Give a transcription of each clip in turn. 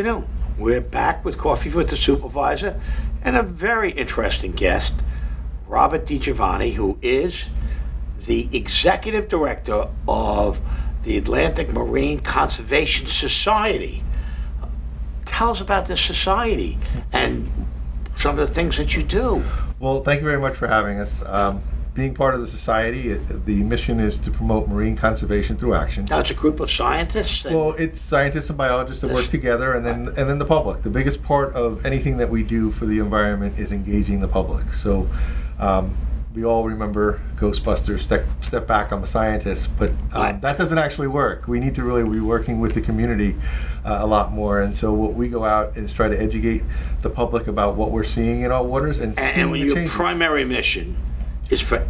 afternoon. We're back with Coffee with the Supervisor and a very interesting guest, Robert DiGiovanni, who is the Executive Director of the Atlantic Marine Conservation Society. Tell us about this society and some of the things that you do. Well, thank you very much for having us. Being part of the society, the mission is to promote marine conservation through action. Now, it's a group of scientists? Well, it's scientists and biologists that work together, and then the public. The biggest part of anything that we do for the environment is engaging the public. So we all remember Ghostbusters, step back, I'm a scientist, but that doesn't actually work. We need to really be working with the community a lot more, and so what we go out is try to educate the public about what we're seeing in our waters and seeing the changes. Your primary mission is for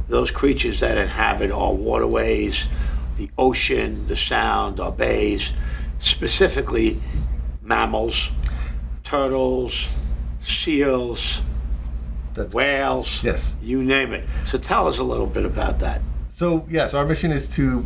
those creatures that inhabit our waterways, the ocean, the sound, our bays, specifically mammals, turtles, seals, whales, yes, you name it. So tell us a little bit about that. So yes, our mission is to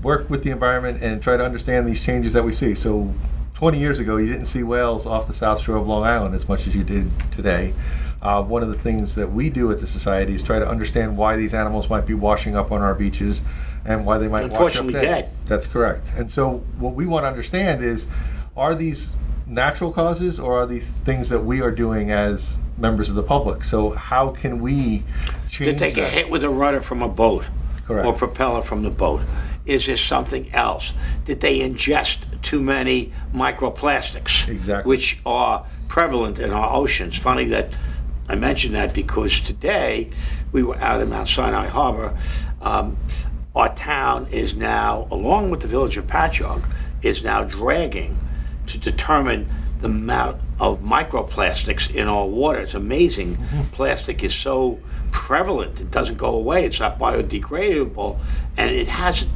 work with the environment and try to understand these changes that we see. So 20 years ago, you didn't see whales off the south shore of Long Island as much as you did today. One of the things that we do at the society is try to understand why these animals might be washing up on our beaches and why they might unfortunately wash up dead. That's correct. And so what we want to understand is, are these natural causes or are these things that we are doing as members of the public? So how can we change Did they get hit with a rudder from a boat? Correct. Or propeller from the boat? Is there something else? Did they ingest too many microplastics? Exactly. Which are prevalent in our oceans. Funny that I mentioned that because today we were out in Mount Sinai Harbor. Our town is now, along with the village of Patchogue, is now dragging to determine the amount of microplastics in our water. It's amazing. Mm-hmm. Plastic is so prevalent. It doesn't go away. It's not biodegradable, and it has an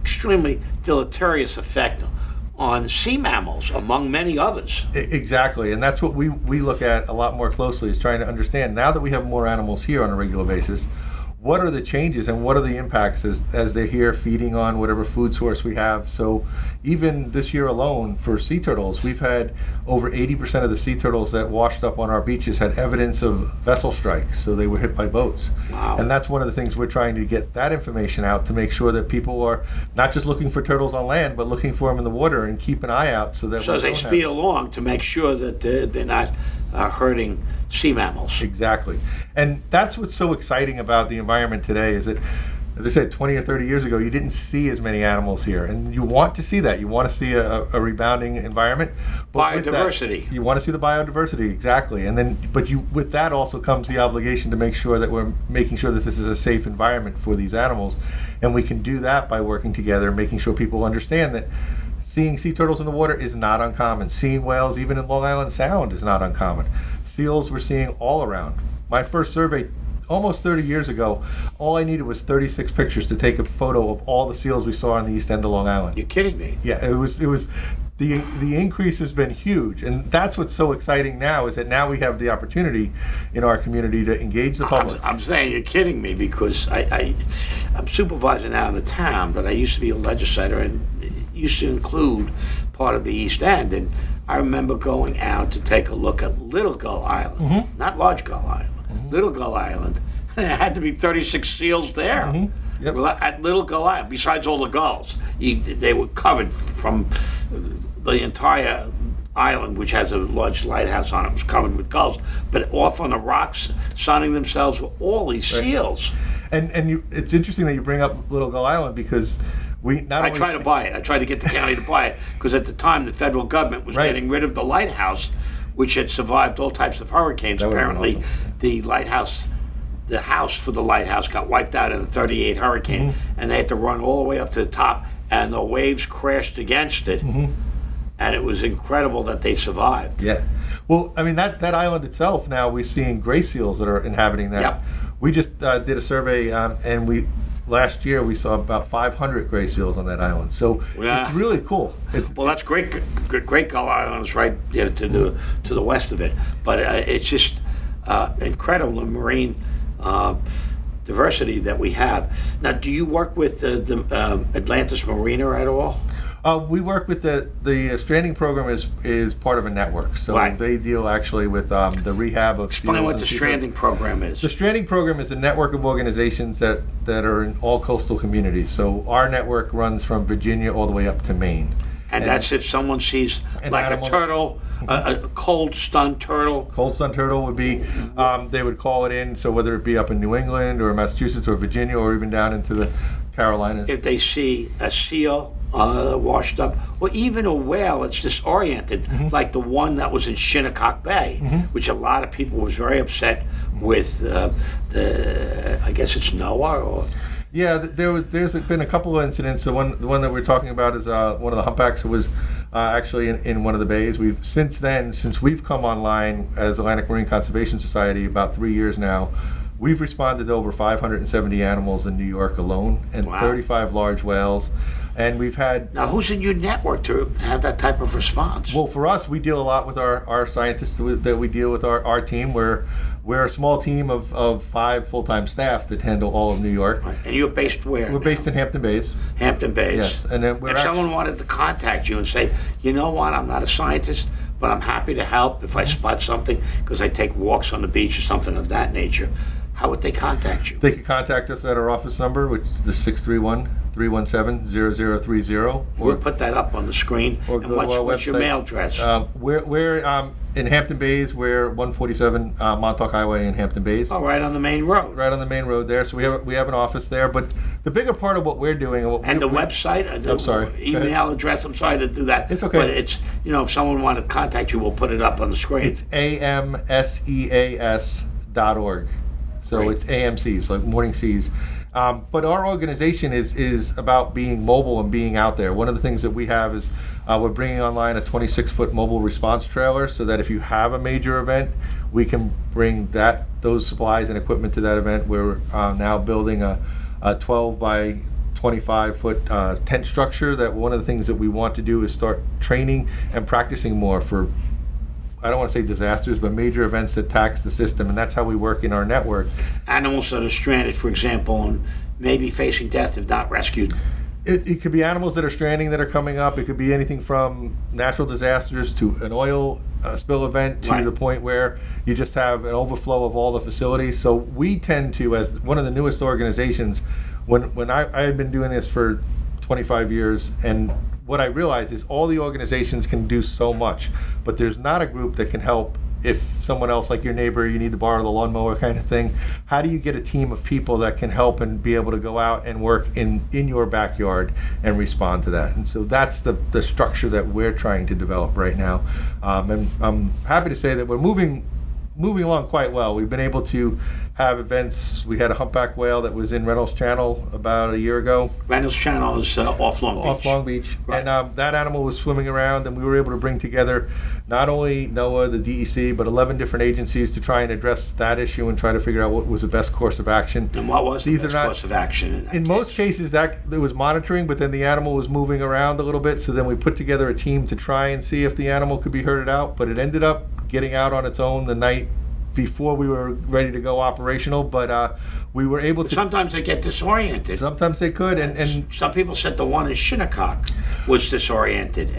extremely deleterious effect on sea mammals, among many others. Exactly, and that's what we look at a lot more closely, is trying to understand, now that we have more animals here on a regular basis, what are the changes and what are the impacts as they're here feeding on whatever food source we have. So even this year alone for sea turtles, we've had over 80% of the sea turtles that washed up on our beaches had evidence of vessel strikes, so they were hit by boats. Wow. And that's one of the things we're trying to get that information out, to make sure that people are not just looking for turtles on land, but looking for them in the water and keep an eye out so that they speed along to make sure that they're not hurting sea mammals. Exactly. And that's what's so exciting about the environment today, is that, as I said, 20 or 30 years ago, you didn't see as many animals here. And you want to see that. You want to see a rebounding environment. But biodiversity. You want to see the biodiversity, exactly. And then, with that also comes the obligation to make sure that we're making sure that this is a safe environment for these animals. And we can do that by working together, making sure people understand that seeing sea turtles in the water is not uncommon. Seeing whales, even in Long Island Sound, is not uncommon. Seals we're seeing all around. My first survey, almost 30 years ago, all I needed was 36 pictures to take a photo of all the seals we saw on the east end of Long Island. You're kidding me? Yeah, it was. The increase has been huge, and that's what's so exciting now, is that now we have the opportunity in our community to engage the public. I'm saying you're kidding me, because I'm supervisor now in the town, but I used to be a legislator and used to include part of the East End, and I remember going out to take a look at Little Gull Island, mm-hmm. not Large Gull Island, mm-hmm. Little Gull Island. There had to be 36 seals there. Mm-hmm. Yep. At Little Gull Island, besides all the gulls. They were covered from the entire island, which has a large lighthouse on it, was covered with gulls. But off on the rocks, sunning themselves, were all these seals. And it's interesting that you bring up Little Gull Island, because I tried to buy it. I tried to get the county to buy it, because at the time the federal government was getting rid of the lighthouse, which had survived all types of hurricanes. Apparently, awesome. The house for the lighthouse got wiped out in the 38 hurricane, mm-hmm. and they had to run all the way up to the top, and the waves crashed against it, mm-hmm. and it was incredible that they survived. Yeah. Well, I mean, that island itself, now we're seeing gray seals that are inhabiting that. Yep. We just did a survey, and last year we saw about 500 gray seals on that island. So it's really cool. Well, that's great. Great Gull Island is right to the west of it, but it's just incredible, the marine diversity that we have. Now, do you work with the Atlantis Marina at all? We work with the stranding program is part of a network, so Right. they deal actually with the rehab of. Explain SEALs what and the people. stranding program is. The stranding program is a network of organizations that are in all coastal communities. So our network runs from Virginia all the way up to Maine. And that's if someone sees An like a animal- turtle, a cold stunned turtle. Cold Sun Turtle would be, they would call it in, so whether it be up in New England or Massachusetts or Virginia or even down into the Carolinas. If they see a seal washed up, or even a whale that's disoriented, like the one that was in Shinnecock Bay, which a lot of people was very upset with I guess it's Noah or. Yeah, there's been a couple of incidents. The one that we're talking about is one of the humpbacks that was actually in one of the bays. Since we've come online as Atlantic Marine Conservation Society about 3 years now, we've responded to over 570 animals in New York alone and Wow. 35 large whales. And we've had. Now, who's in your network to have that type of response? Well, for us, we deal a lot with our scientists that we deal with our team. We're a small team of 5 full-time staff that handle all of New York. Right. And you're based where? We're based in Hampton Bays. Hampton Bays. Yes, and then if someone wanted to contact you and say, you know what, I'm not a scientist, but I'm happy to help if I spot something because I take walks on the beach or something of that nature, how would they contact you? They can contact us at our office number, which is the 631-317-0030. We'll put that up on the screen. Or And go to our what's your website. mail address? We're in Hampton Bays. We're 147 Montauk Highway in Hampton Bays. Oh, right on the main road. Right on the main road there. So we have an office there. But the bigger part of what we're doing And the website? I'm sorry. Go ahead. Email address? I'm sorry to do that. It's okay. But it's, if someone wanted to contact you, we'll put it up on the screen. It's amseas.org. So Great. it's AMCs, like Morning Seas. But our organization is about being mobile and being out there. One of the things that we have is we're bringing online a 26-foot mobile response trailer so that if you have a major event, we can bring those supplies and equipment to that event. We're now building a 12 by 25-foot tent structure. That one of the things that we want to do is start training and practicing more for, I don't want to say disasters, but major events that tax the system, and that's how we work in our network. Animals that are stranded, for example, and maybe facing death if not rescued. It could be animals that are stranding that are coming up. It could be anything from natural disasters to an oil spill event to Right. the point where you just have an overflow of all the facilities. So we tend to, as one of the newest organizations, when I had been doing this for 25 years, and what I realized is all the organizations can do so much, but there's not a group that can help if someone else, like your neighbor, you need to borrow the lawnmower kind of thing. How do you get a team of people that can help and be able to go out and work in your backyard and respond to that? And so that's the structure that we're trying to develop right now. And I'm happy to say that we're moving along quite well. We've been able to have events. We had a humpback whale that was in Reynolds Channel about a year ago. Reynolds Channel is off Long Beach. Off Long Beach. Right. And that animal was swimming around, and we were able to bring together not only NOAA, the DEC, but 11 different agencies to try and address that issue and try to figure out what was the best course of action. And what was the These best are not- course of action? In most cases, there was monitoring, but then the animal was moving around a little bit, so then we put together a team to try and see if the animal could be herded out, but it ended up getting out on its own the night before we were ready to go operational, but we were able to. Sometimes they get disoriented. Sometimes they could, and Some people said the one in Shinnecock was disoriented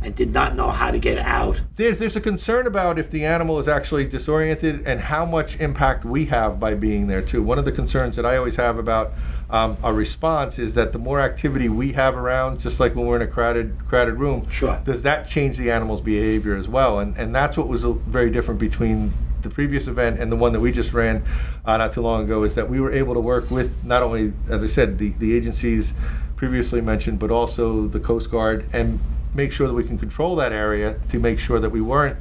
and did not know how to get out. there's a concern about if the animal is actually disoriented and how much impact we have by being there too. One of the concerns that I always have about our response is that the more activity we have around, just like when we're in a crowded room, Sure. does that change the animal's behavior as well? And that's what was very different between the previous event and the one that we just ran not too long ago, is that we were able to work with not only, as I said, the agencies previously mentioned, but also the Coast Guard, and make sure that we can control that area to make sure that we weren't.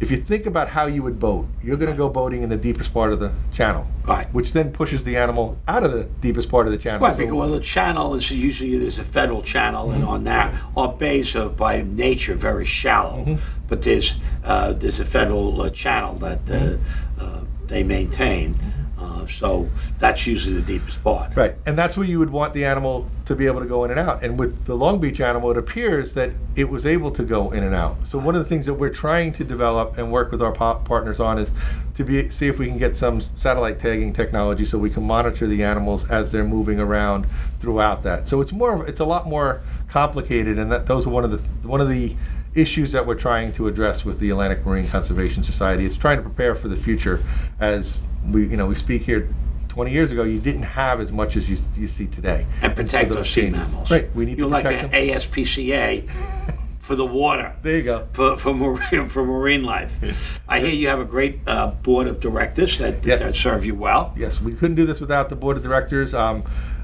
If you think about how you would boat, you're going to go boating in the deepest part of the channel, Right. which then pushes the animal out of the deepest part of the channel. Right, So- because the channel is usually there's a federal channel, and on that, our bays are by nature very shallow. But there's a federal channel that they maintain. So that's usually the deepest part. Right, and that's where you would want the animal to be able to go in and out. And with the Long Beach animal, it appears that it was able to go in and out. So one of the things that we're trying to develop and work with our partners on is to see if we can get some satellite tagging technology so we can monitor the animals as they're moving around throughout that. So it's a lot more complicated, and those are one of the issues that we're trying to address with the Atlantic Marine Conservation Society. It's trying to prepare for the future. As we speak here, 20 years ago, you didn't have as much as you see today. And protect those sea mammals. Right, we need to protect them. You're like an ASPCA for the water. There you go. For marine life. I hear you have a great board of directors that serve you well. Yes, we couldn't do this without the board of directors.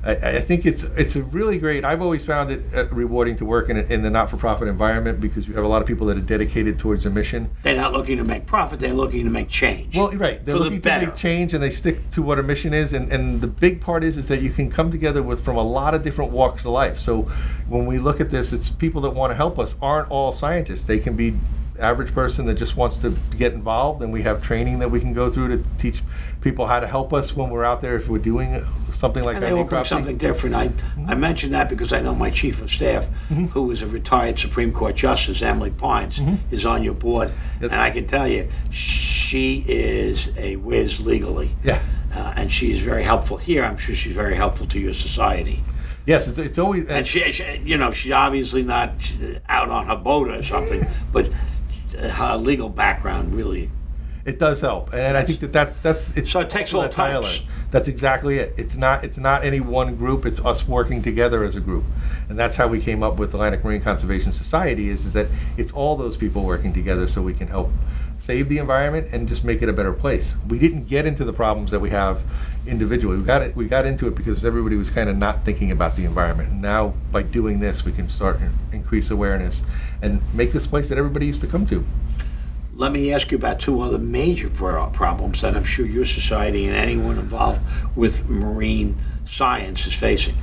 I think it's a really great. I've always found it rewarding to work in the not-for-profit environment because you have a lot of people that are dedicated towards a mission. They're not looking to make profit; they're looking to make change. Well, right. They're looking to make change, and they stick to what a mission is. And the big part is that you can come together from a lot of different walks of life. So when we look at this, it's people that want to help us aren't all scientists. They can be average person that just wants to get involved, and we have training that we can go through to teach people how to help us when we're out there if we're doing something like that. And they will bring something different. I mentioned that because I know my chief of staff, who is a retired Supreme Court Justice, Emily Pines, is on your board, and I can tell you, she is a whiz legally. Yeah. And she is very helpful here. I'm sure she's very helpful to your society. Yes, it's always. And she's obviously not out on her boat or something, but her legal background really. It does help, and I think that's it's. So it takes all types. That's exactly it. It's not any one group. It's us working together as a group, and that's how we came up with Atlantic Marine Conservation Society. Is that it's all those people working together so we can help save the environment and just make it a better place. We didn't get into the problems that we have individually. We got into it because everybody was kind of not thinking about the environment. And now by doing this, we can start increase awareness and make this place that everybody used to come to. Let me ask you about two other major problems that I'm sure your society and anyone involved with marine science is facing.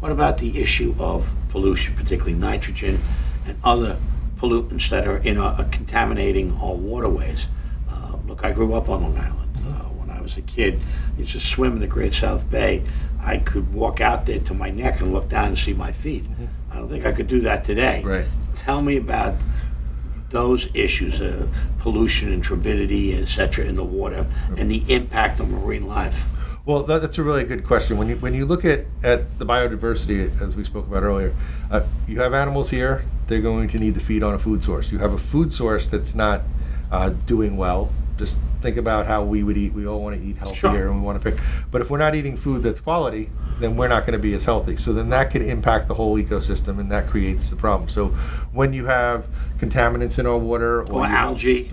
What about the issue of pollution, particularly nitrogen and other pollutants that are contaminating our waterways? Look, I grew up on Long Island. When I was a kid, I used to swim in the Great South Bay. I could walk out there to my neck and look down and see my feet. I don't think I could do that today. Right. Tell me about those issues, pollution and turbidity, et cetera, in the water, and the impact on marine life. Well, that's a really good question. When you look at the biodiversity, as we spoke about earlier, you have animals here, they're going to need to feed on a food source. You have a food source that's not doing well. Just think about how we would eat. We all want to eat healthier, sure, and we want to pick. But if we're not eating food that's quality, then we're not going to be as healthy. So then that can impact the whole ecosystem, and that creates the problem. So when you have contaminants in our water, or algae,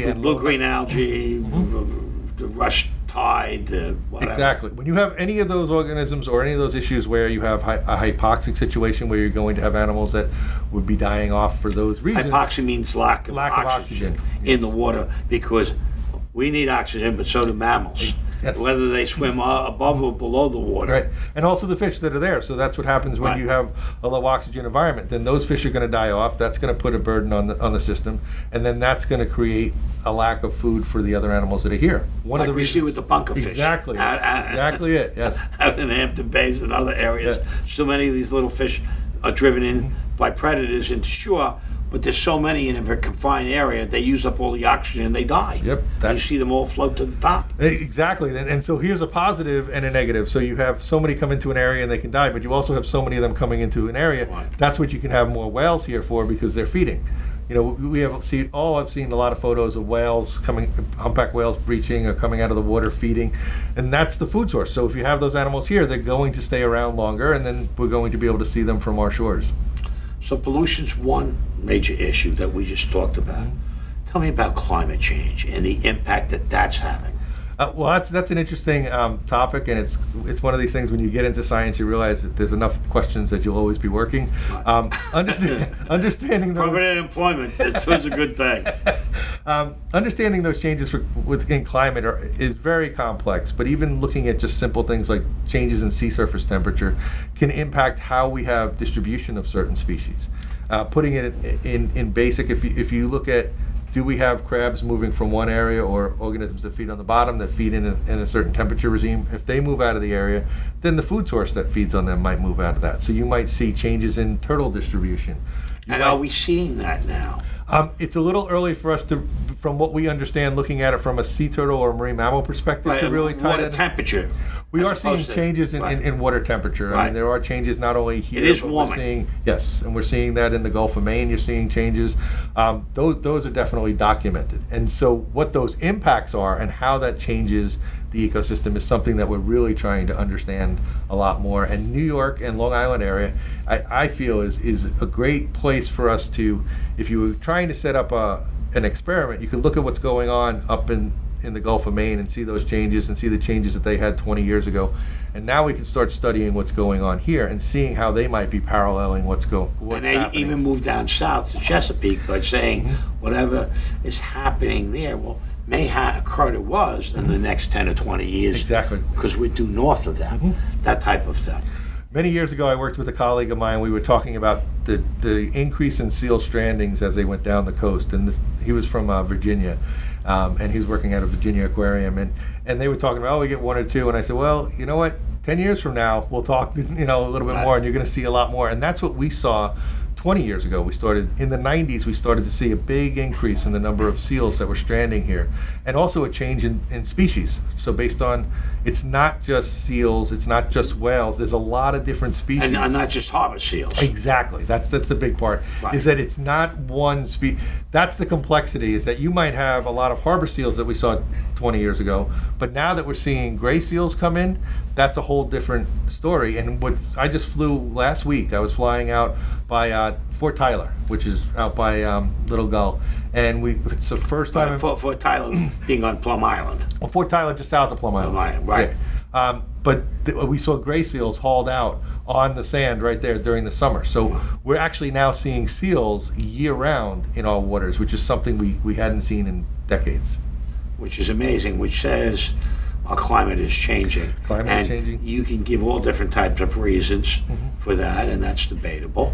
and blue-green algae, the rush tide, whatever. Exactly. When you have any of those organisms or any of those issues where you have a hypoxic situation where you're going to have animals that would be dying off for those reasons. Hypoxia means lack of oxygen in the water, because we need oxygen, but so do mammals. Yes. Whether they swim above or below the water. Right. And also the fish that are there. So that's what happens when you have a low oxygen environment. Then those fish are going to die off. That's going to put a burden on the system. And then that's going to create a lack of food for the other animals that are here. One of the reasons we see with the bunker fish. Exactly. Exactly it. Yes. Out in Hampton Bays and other areas. Yeah. So many of these little fish are driven in by predators into shore. But there's so many in a very confined area, they use up all the oxygen and they die. Yep. You see them all float to the top. Exactly. And so here's a positive and a negative. So you have so many come into an area and they can die, but you also have so many of them coming into an area. Right. That's what you can have more whales here for, because they're feeding. I've seen a lot of photos of whales humpback whales breaching or coming out of the water feeding, and that's the food source. So if you have those animals here, they're going to stay around longer, and then we're going to be able to see them from our shores. So pollution's one major issue that we just talked about. Tell me about climate change and the impact that that's having. Well, that's an interesting topic, and it's one of these things when you get into science, you realize that there's enough questions that you'll always be working. Understanding those, permanent employment, it's such a good thing. Understanding those changes within climate is very complex, but even looking at just simple things like changes in sea surface temperature can impact how we have distribution of certain species. Putting it in basic, if you look at do we have crabs moving from one area or organisms that feed on the bottom that feed in a certain temperature regime? If they move out of the area, then the food source that feeds on them might move out of that. So you might see changes in turtle distribution. And are we seeing that now? It's a little early for us to, from what we understand, looking at it from a sea turtle or marine mammal perspective, to really tie water that. temperature. We are seeing changes in water temperature. I mean, there are changes not only here, it is but warming. we're seeing, yes, and we're seeing that in the Gulf of Maine. You're seeing changes. Those are definitely documented. And so what those impacts are and how that changes the ecosystem is something that we're really trying to understand a lot more. And New York and Long Island area, I feel is a great place for us to, if you were trying to set up an experiment, you could look at what's going on up in the Gulf of Maine and see those changes and see the changes that they had 20 years ago. And now we can start studying what's going on here and seeing how they might be paralleling what's happening. And they even moved down south to Chesapeake by saying whatever is happening there may occur to us in the next 10 or 20 years. Exactly. Because we're due north of that, that type of thing. Many years ago, I worked with a colleague of mine. We were talking about the increase in seal strandings as they went down the coast. And he was from Virginia, and he was working at a Virginia aquarium. And they were talking about, we get one or two. And I said, well, you know what? 10 years from now, we'll talk a little bit more, and you're going to see a lot more. And that's what we saw 20 years ago. We started, in the 90s, we started to see a big increase in the number of seals that were stranding here. And also a change in species. So based on, it's not just seals, it's not just whales, there's a lot of different species. And not just harbor seals. Exactly, that's the big part, is that it's not one species. That's the complexity, is that you might have a lot of harbor seals that we saw 20 years ago, but now that we're seeing gray seals come in, that's a whole different story. And I just flew last week, I was flying out by Fort Tyler, which is out by Little Gull, and it's the first time. Fort Tyler being on Plum Island. Well, Fort Tyler just south of Plum Island. Right. Yeah. But we saw gray seals hauled out on the sand right there during the summer. So we're actually now seeing seals year-round in our waters, which is something we hadn't seen in decades. Which is amazing, which says our climate is changing. Climate is changing. You can give all different types of reasons for that, and that's debatable.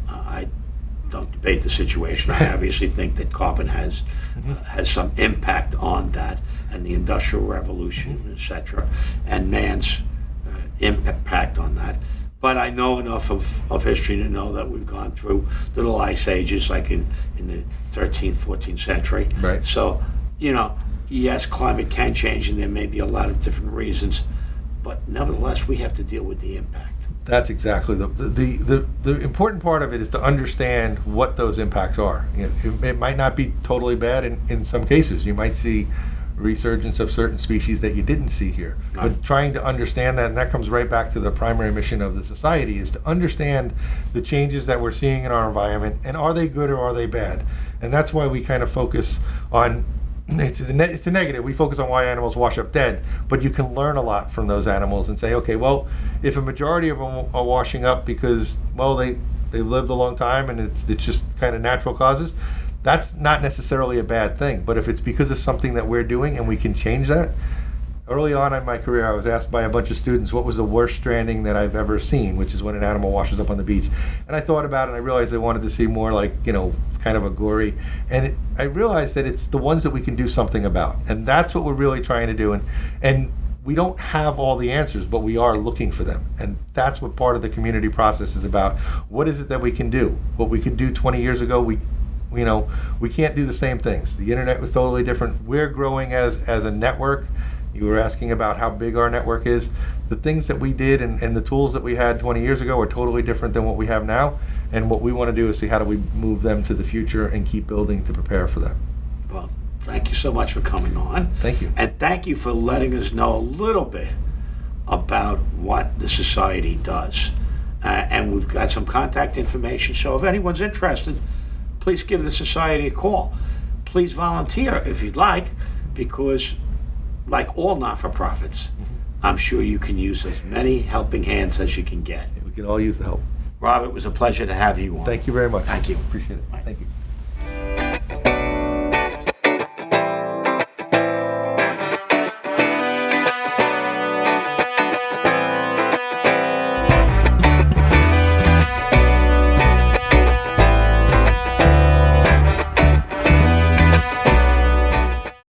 I don't debate the situation. I obviously think that carbon has some impact on that, and the Industrial Revolution, etc., and man's impact on that. But I know enough of history to know that we've gone through little ice ages, like in the 13th, 14th century. Right. So, yes, climate can change, and there may be a lot of different reasons, but nevertheless, we have to deal with the impact. That's exactly the important part of it is to understand what those impacts are. It might not be totally bad in some cases. You might see resurgence of certain species that you didn't see here. Right. But trying to understand that, and that comes right back to the primary mission of the society, is to understand the changes that we're seeing in our environment, and are they good or are they bad? And that's why we kind of focus on, it's a negative. We focus on why animals wash up dead, but you can learn a lot from those animals and say, okay, well, if a majority of them are washing up because, well, they've lived a long time and it's just kind of natural causes, that's not necessarily a bad thing. But if it's because of something that we're doing and we can change that, early on in my career, I was asked by a bunch of students what was the worst stranding that I've ever seen, which is when an animal washes up on the beach. And I thought about it, and I realized I wanted to see more like, kind of a gory. And I realized that it's the ones that we can do something about. And that's what we're really trying to do. And we don't have all the answers, but we are looking for them. And that's what part of the community process is about. What is it that we can do? What we could do 20 years ago, we can't do the same things. The internet was totally different. We're growing as a network. You were asking about how big our network is. The things that we did and the tools that we had 20 years ago are totally different than what we have now. And what we want to do is see how do we move them to the future and keep building to prepare for that. Well, thank you so much for coming on. Thank you. And thank you for letting us know a little bit about what the society does. And we've got some contact information. So if anyone's interested, please give the society a call. Please volunteer if you'd like, because like all not-for-profits, I'm sure you can use as many helping hands as you can get. We can all use the help. Rob, it was a pleasure to have you on. Thank you very much. Thank you. Appreciate it. Bye. Thank you.